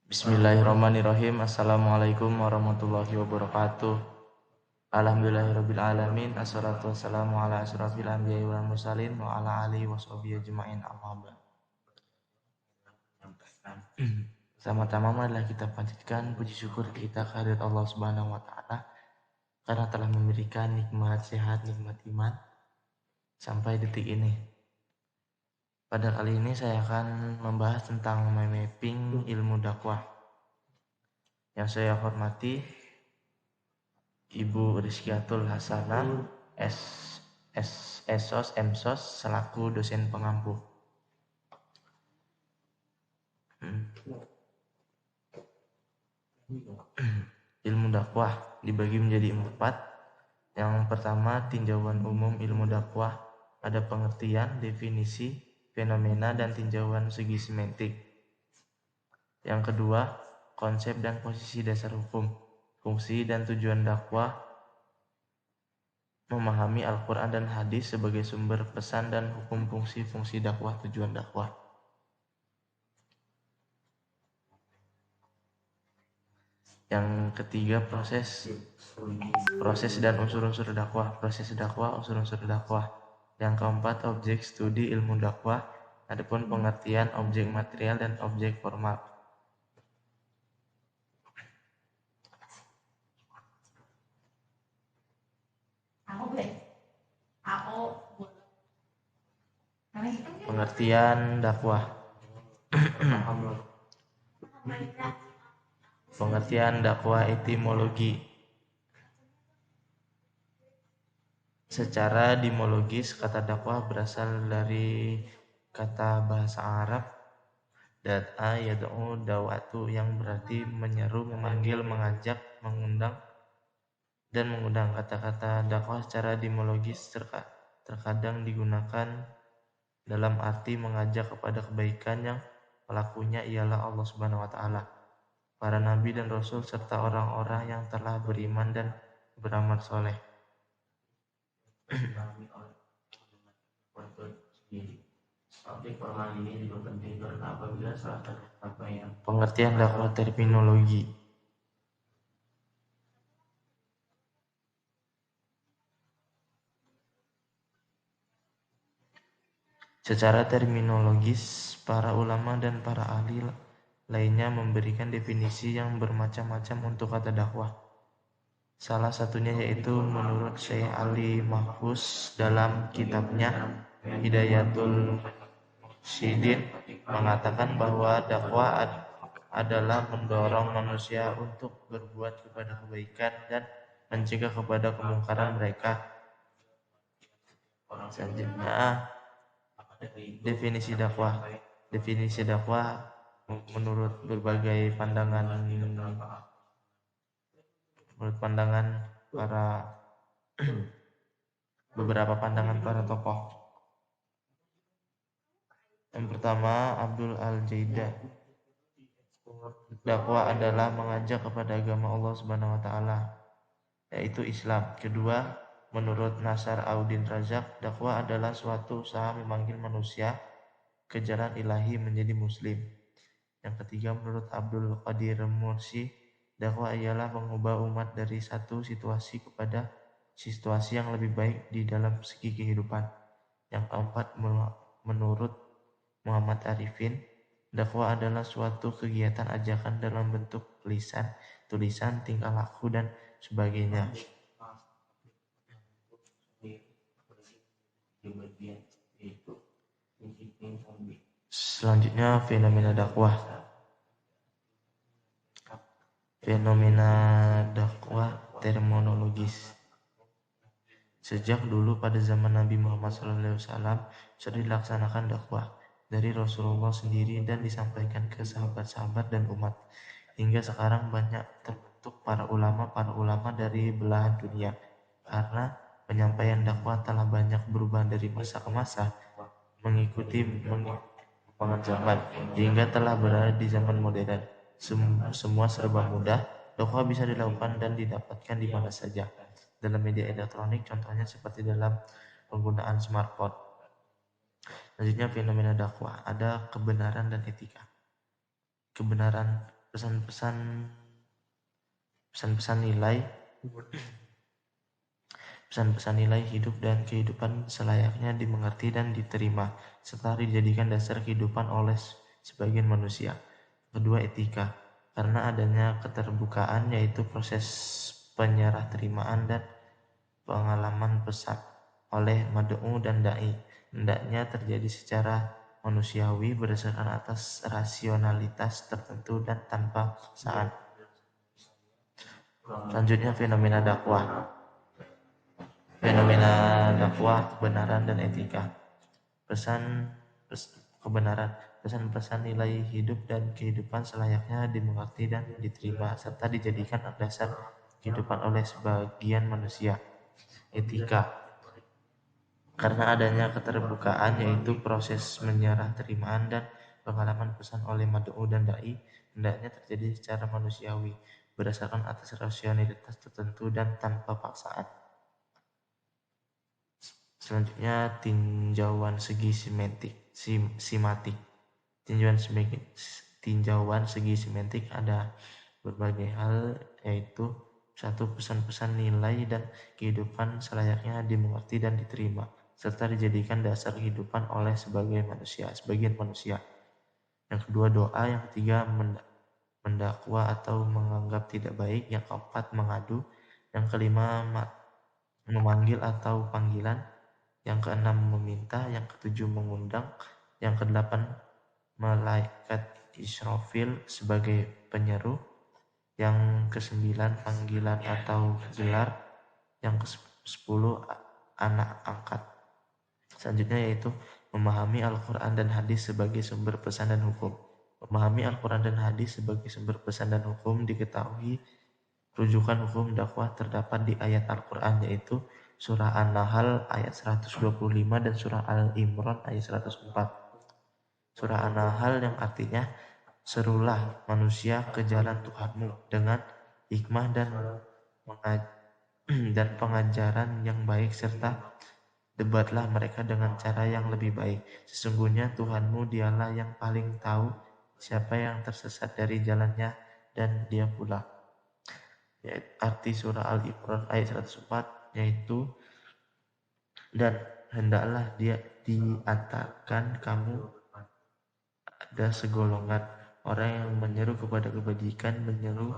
Bismillahirrahmanirrahim. Assalamualaikum warahmatullahi wabarakatuh. Alhamdulillahirabbil alamin. Assalatu wassalamu ala asyrafil anbiya'i wal mursalin wa ala alihi washabihi ajmain. Amma ba'd. Pertama-tama marilah kita panjatkan puji syukur kita kehadirat Allah Subhanahu wa taala karena telah memberikan nikmat sehat, nikmat iman sampai detik ini. Pada kali ini saya akan membahas tentang mapping ilmu dakwah. Yang saya hormati Ibu Rizkiatul Hasanah Esos MSos selaku dosen pengampu. Ilmu dakwah dibagi menjadi 4. Yang pertama, tinjauan umum ilmu dakwah. Ada pengertian, definisi, fenomena, dan tinjauan segi semantik. Yang kedua, konsep dan posisi dasar hukum, fungsi dan tujuan dakwah, memahami Al-Quran dan hadis sebagai sumber pesan dan hukum fungsi dakwah, tujuan dakwah. Yang ketiga, proses dan unsur-unsur dakwah, proses dakwah, unsur-unsur dakwah. Yang keempat, objek studi ilmu dakwah, adapun pengertian objek material dan objek formal. Pengertian dakwah. Pengertian dakwah etimologi. Secara etimologis, kata dakwah berasal dari kata bahasa Arab dat'a yad'u dawatu yang berarti menyeru, memanggil, mengajak, mengundang. Kata-kata dakwah secara etimologis terkadang digunakan dalam arti mengajak kepada kebaikan yang pelakunya ialah Allah Subhanahu wa taala, para nabi dan rasul serta orang-orang yang telah beriman dan beramal soleh. Pengertian dakwah terminologi. Secara terminologis, para ulama dan para ahli lainnya memberikan definisi yang bermacam-macam untuk kata dakwah. Salah satunya yaitu menurut Syekh Ali Mahfuz dalam kitabnya Hidayatul Syidin mengatakan bahwa dakwah adalah mendorong manusia untuk berbuat kepada kebaikan dan mencegah kepada kemungkaran mereka. Selanjutnya, definisi dakwah. Definisi dakwah menurut berbagai pandangan beberapa pandangan para tokoh. Yang pertama, Abdul Al-Jaidah. Dakwah adalah mengajak kepada agama Allah Subhanahu wa taala, yaitu Islam. Kedua, menurut Nasar Audin Razak, dakwah adalah suatu usaha memanggil manusia ke jalan ilahi menjadi muslim. Yang ketiga, menurut Abdul Qadir Mursi, dakwah ialah mengubah umat dari satu situasi kepada situasi yang lebih baik di dalam segi kehidupan. Yang keempat, menurut Muhammad Arifin, dakwah adalah suatu kegiatan ajakan dalam bentuk lisan, tulisan, tingkah laku, dan sebagainya. Selanjutnya, fenomena dakwah. Fenomena dakwah terminologis. Sejak dulu pada zaman Nabi Muhammad SAW sudah dilaksanakan dakwah dari Rasulullah sendiri dan disampaikan ke sahabat-sahabat dan umat. Hingga sekarang banyak terbentuk para ulama dari belahan dunia. Karena penyampaian dakwah telah banyak berubah dari masa ke masa, mengikuti perkembangan zaman, hingga telah berada di zaman modern. Semua serba mudah, dakwah bisa dilakukan dan didapatkan di mana saja. Dalam media elektronik, contohnya seperti dalam penggunaan smartphone. Selanjutnya, fenomena dakwah. Ada kebenaran dan etika. kebenaran, pesan-pesan nilai hidup dan kehidupan selayaknya dimengerti dan diterima, serta dijadikan dasar kehidupan oleh sebagian manusia. Kedua, etika. Karena adanya keterbukaan, yaitu proses penyerah terimaan dan pengalaman pesan oleh mad'u dan da'i, hendaknya terjadi secara manusiawi berdasarkan atas rasionalitas tertentu dan tanpa paksaan. Selanjutnya, fenomena dakwah, kebenaran dan etika. Kebenaran, pesan-pesan nilai hidup dan kehidupan selayaknya dimengerti dan diterima, serta dijadikan dasar kehidupan oleh sebagian manusia. Etika, karena adanya keterbukaan, yaitu proses menyerah terimaan dan pengalaman pesan oleh mad'u dan da'i, hendaknya terjadi secara manusiawi berdasarkan atas rasionalitas tertentu dan tanpa paksaan. Selanjutnya, tinjauan segi simatik. Tinjauan segi simatik ada berbagai hal, yaitu satu, pesan-pesan nilai dan kehidupan selayaknya dimengerti dan diterima, serta dijadikan dasar kehidupan oleh sebagian manusia. Yang kedua, doa. Yang ketiga, mendakwa atau menganggap tidak baik. Yang keempat, mengadu. Yang kelima, memanggil atau panggilan. Yang keenam, meminta. Yang ketujuh, mengundang. Yang kedelapan, malaikat Israfil sebagai penyeru. Yang kesembilan, panggilan atau gelar. Yang ke-10, anak angkat. Selanjutnya yaitu memahami Al-Quran dan hadis sebagai sumber pesan dan hukum. Memahami Al-Quran dan hadis sebagai sumber pesan dan hukum diketahui rujukan hukum dakwah terdapat di ayat Al-Quran, yaitu Surah An-Nahl ayat 125 dan Surah Al-Imran ayat 104. Surah An-Nahl yang artinya, serulah manusia ke jalan Tuhanmu dengan hikmah dan pengajaran yang baik, serta debatlah mereka dengan cara yang lebih baik. Sesungguhnya Tuhanmu dialah yang paling tahu siapa yang tersesat dari jalannya, dan dia pula. Arti surah Al-Imran ayat 104 yaitu, dan hendaklah dia diantarkan kamu ada segolongan orang yang menyeru kepada kebajikan, menyeru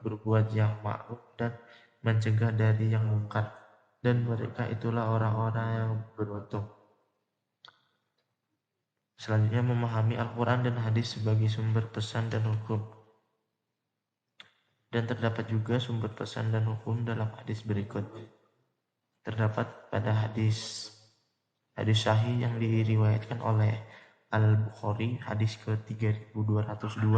berbuat yang ma'ruf dan mencegah dari yang mungkar, dan mereka itulah orang-orang yang beruntung. Selanjutnya, memahami Al-Quran dan hadis sebagai sumber pesan dan hukum. Dan terdapat juga sumber pesan dan hukum dalam hadis berikut. Terdapat pada hadis sahih yang diriwayatkan oleh Al-Bukhari, hadis ke-3202,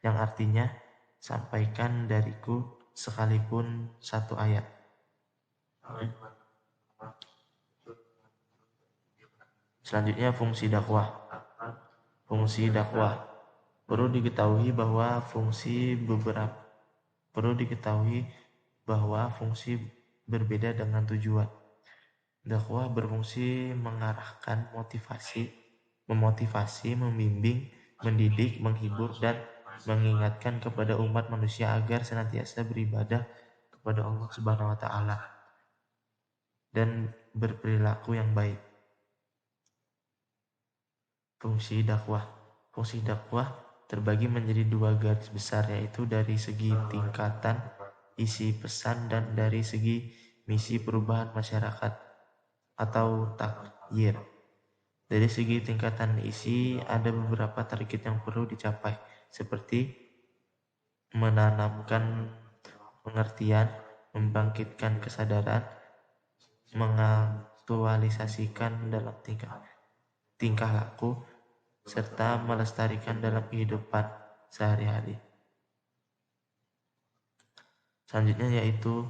yang artinya, sampaikan dariku sekalipun satu ayat. Selanjutnya, fungsi dakwah. Perlu diketahui bahwa fungsi berbeda dengan tujuan. Dakwah berfungsi mengarahkan, memotivasi, membimbing, mendidik, menghibur, dan mengingatkan kepada umat manusia agar senantiasa beribadah kepada Allah Subhanahu wa Ta'ala dan berperilaku yang baik. Fungsi dakwah terbagi menjadi dua garis besar, yaitu dari segi tingkatan isi pesan dan dari segi misi perubahan masyarakat atau takhyir. Dari segi tingkatan isi, ada beberapa target yang perlu dicapai, seperti menanamkan pengertian, membangkitkan kesadaran, mengaktualisasikan dalam tingkah laku, serta melestarikan dalam kehidupan sehari-hari. Selanjutnya yaitu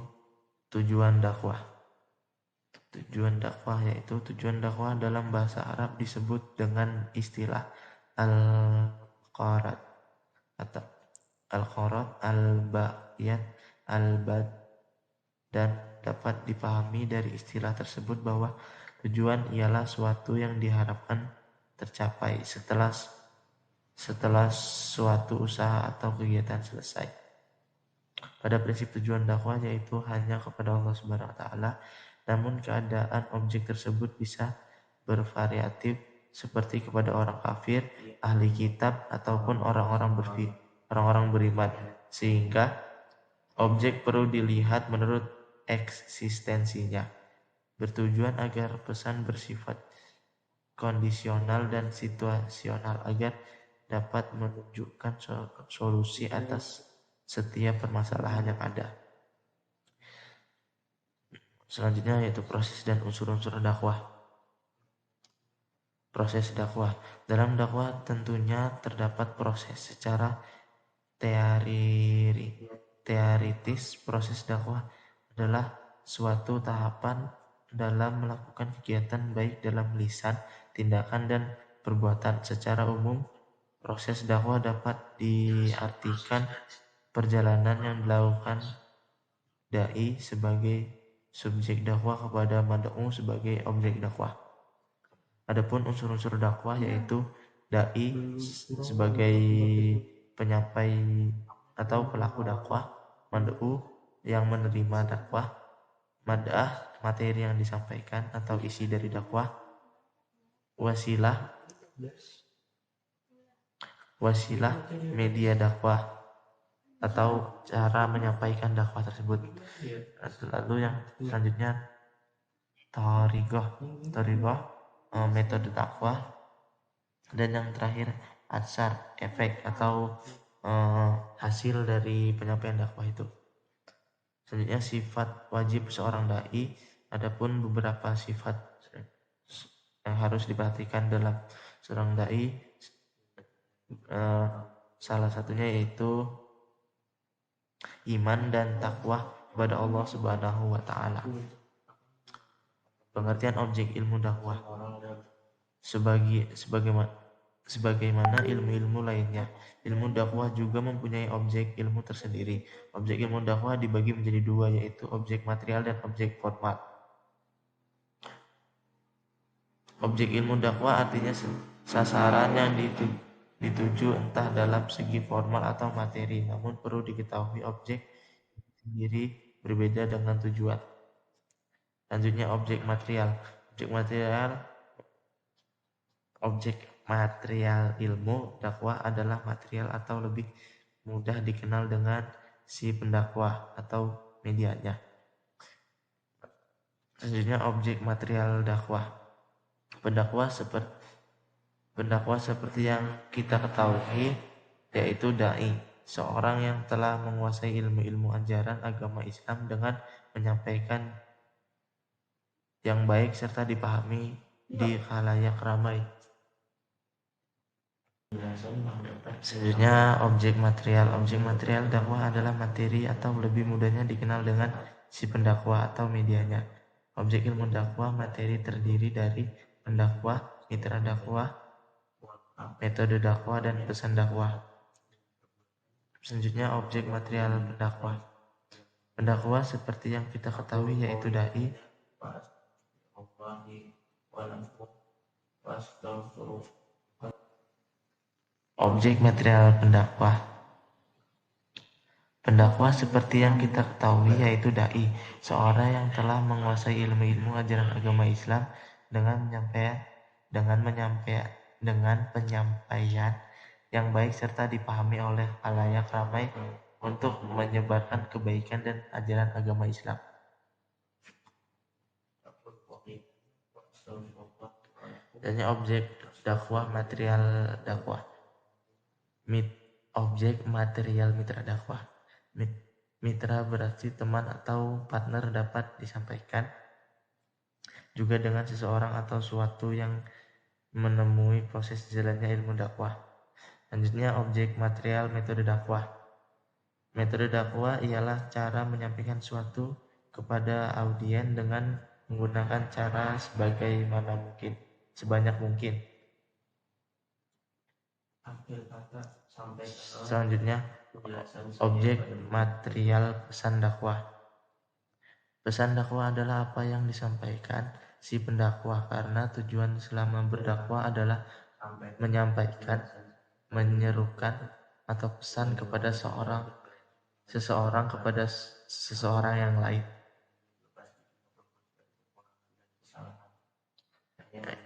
tujuan dakwah. Tujuan dakwah dalam bahasa Arab disebut dengan istilah al-qarad atau al-qarad, al-ba'iyat, al-bad, dan dapat dipahami dari istilah tersebut bahwa tujuan ialah suatu yang diharapkan tercapai setelah setelah suatu usaha atau kegiatan selesai. Pada prinsip tujuan dakwah yaitu hanya kepada Allah Subhanahu wa taala, namun keadaan objek tersebut bisa bervariatif seperti kepada orang kafir, ahli kitab ataupun orang-orang beriman, sehingga objek perlu dilihat menurut eksistensinya, bertujuan agar pesan bersifat kondisional dan situasional agar dapat menunjukkan solusi atas setiap permasalahan yang ada. Selanjutnya yaitu proses dan unsur-unsur dakwah. Proses dakwah. Dalam dakwah tentunya terdapat proses secara teoritis. Proses dakwah adalah suatu tahapan dalam melakukan kegiatan baik dalam lisan, tindakan, dan perbuatan. Secara umum, proses dakwah dapat diartikan perjalanan yang dilakukan dai sebagai subjek dakwah kepada mad'u sebagai objek dakwah. Adapun unsur-unsur dakwah yaitu dai sebagai penyampai atau pelaku dakwah, mad'u yang menerima dakwah, mad'ah materi yang disampaikan atau isi dari dakwah, wasilah media dakwah atau cara menyampaikan dakwah tersebut. Lalu yang selanjutnya thariqah, metode dakwah, dan yang terakhir atsar, efek atau hasil dari penyampaian dakwah itu. Selanjutnya sifat wajib seorang dai. Adapun beberapa sifat yang harus diperhatikan dalam seorang dai, salah satunya yaitu iman dan takwa kepada Allah Subhanahu wa taala. Pengertian objek ilmu dakwah. Sebagaimana ilmu-ilmu lainnya, ilmu dakwah juga mempunyai objek ilmu tersendiri. Objek ilmu dakwah dibagi menjadi dua, yaitu objek material dan objek formal. Objek ilmu dakwah artinya sasaran yang dituju entah dalam segi formal atau materi, namun perlu diketahui objek sendiri berbeda dengan tujuan. Selanjutnya objek material. Objek material ilmu dakwah adalah material atau lebih mudah dikenal dengan si pendakwah atau medianya. Selanjutnya objek material dakwah. Pendakwah seperti yang kita ketahui yaitu dai, seorang yang telah menguasai ilmu-ilmu ajaran agama Islam dengan menyampaikan yang baik serta dipahami di khalayak ramai. Selanjutnya objek material. Objek material dakwah adalah materi atau lebih mudahnya dikenal dengan si pendakwah atau medianya. Objek ilmu dakwah materi terdiri dari pendakwah, mitra dakwah, metode dakwah, dan pesan dakwah. Selanjutnya objek material pendakwah. Pendakwah seperti yang kita ketahui yaitu dai. Objek material pendakwah. Pendakwah seperti yang kita ketahui yaitu dai, seorang yang telah menguasai ilmu-ilmu ajaran agama Islam dengan penyampaian yang baik serta dipahami oleh khalayak ramai untuk menyebarkan kebaikan dan ajaran agama Islam. Dan objek dakwah material dakwah. Objek material mitra dakwah. Mitra berarti teman atau partner, dapat disampaikan juga dengan seseorang atau suatu yang menemui proses jalannya ilmu dakwah. Selanjutnya objek material metode dakwah. Metode dakwah ialah cara menyampaikan suatu kepada audien dengan menggunakan cara sebanyak mungkin. Selanjutnya objek material pesan dakwah. Pesan dakwah adalah apa yang disampaikan si pendakwah, karena tujuan selama berdakwah adalah menyampaikan menyerukan atau pesan kepada seseorang kepada seseorang yang lain.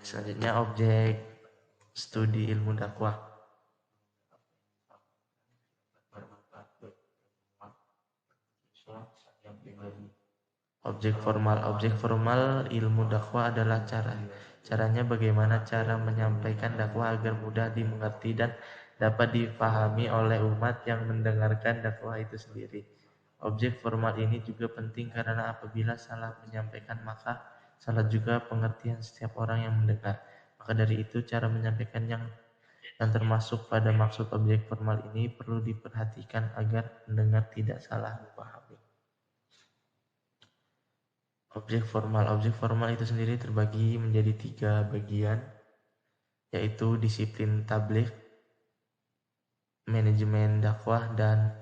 Selanjutnya objek studi ilmu dakwah. Objek formal ilmu dakwah adalah caranya bagaimana cara menyampaikan dakwah agar mudah dimengerti dan dapat dipahami oleh umat yang mendengarkan dakwah itu sendiri. Objek formal ini juga penting karena apabila salah menyampaikan maka salah juga pengertian setiap orang yang mendengar. Maka dari itu cara menyampaikan yang termasuk pada maksud objek formal ini perlu diperhatikan agar pendengar tidak salah memahami. Objek formal itu sendiri terbagi menjadi 3 bagian, yaitu disiplin tabligh, manajemen dakwah, dan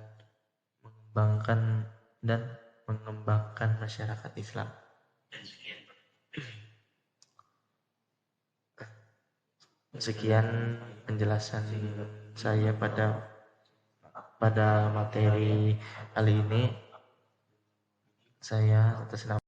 mengembangkan masyarakat Islam. Sekian penjelasan saya pada materi kali ini. Saya atas nama